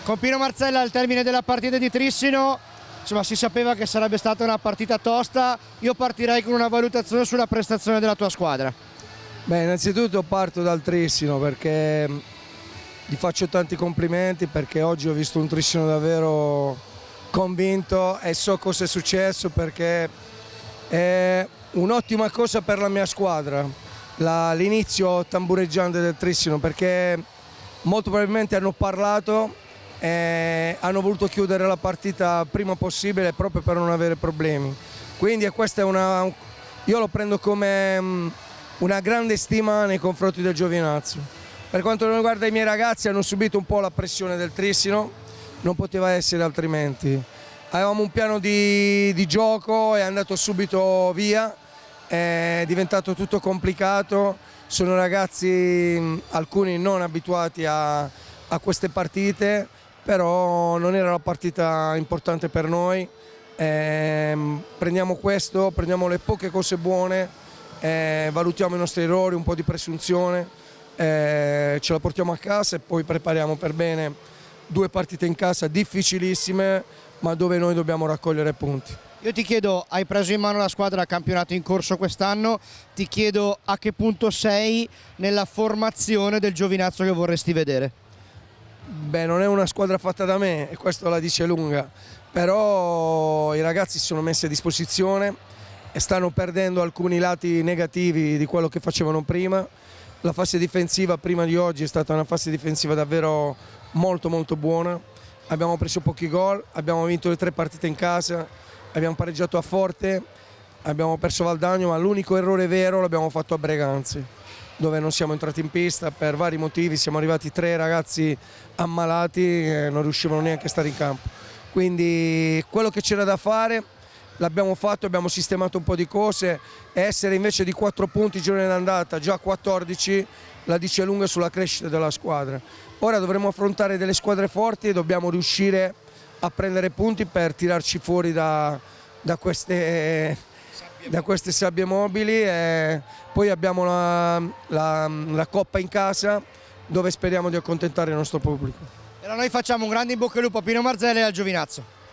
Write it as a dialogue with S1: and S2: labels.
S1: Con Pino Marzella al termine della partita di Trissino, insomma, si sapeva che sarebbe stata una partita tosta. Io partirei con una valutazione sulla prestazione della tua squadra.
S2: Beh, innanzitutto parto dal Trissino perché gli faccio tanti complimenti, perché oggi ho visto un Trissino davvero convinto e so cosa è successo, perché è un'ottima cosa per la mia squadra l'inizio tambureggiante del Trissino, perché molto probabilmente hanno parlato e hanno voluto chiudere la partita prima possibile proprio per non avere problemi. Quindi questa è io lo prendo come una grande stima nei confronti del Giovinazzo. Per quanto riguarda i miei ragazzi, hanno subito un po' la pressione del Trissino, non poteva essere altrimenti. Avevamo un piano di gioco, è andato subito via, è diventato tutto complicato. Sono ragazzi, alcuni non abituati a queste partite, però non era una partita importante per noi. Prendiamo questo, prendiamo le poche cose buone, valutiamo i nostri errori, un po' di presunzione, ce la portiamo a casa e poi prepariamo per bene 2 partite in casa difficilissime, ma dove noi dobbiamo raccogliere punti.
S1: Io ti chiedo, hai preso in mano la squadra a campionato in corso quest'anno, ti chiedo a che punto sei nella formazione del Giovinazzo che vorresti vedere?
S2: Beh, non è una squadra fatta da me e questo la dice lunga, però i ragazzi si sono messi a disposizione e stanno perdendo alcuni lati negativi di quello che facevano prima. La fase difensiva prima di oggi è stata una fase difensiva davvero molto buona, abbiamo preso pochi gol, abbiamo vinto le 3 partite in casa, abbiamo pareggiato a Forte, abbiamo perso Valdagno, ma l'unico errore vero l'abbiamo fatto a Breganzi, dove non siamo entrati in pista per vari motivi. Siamo arrivati 3 ragazzi ammalati e non riuscivano neanche a stare in campo. Quindi quello che c'era da fare l'abbiamo fatto, abbiamo sistemato un po' di cose, e essere invece di 4 punti il girone d'andata già 14 la dice lunga sulla crescita della squadra. Ora dovremo affrontare delle squadre forti e dobbiamo riuscire a prendere punti per tirarci fuori da queste sabbie mobili, e poi abbiamo la Coppa in casa, dove speriamo di accontentare il nostro pubblico.
S1: E allora noi facciamo un grande in bocca al lupo a Pino Marzella e al Giovinazzo.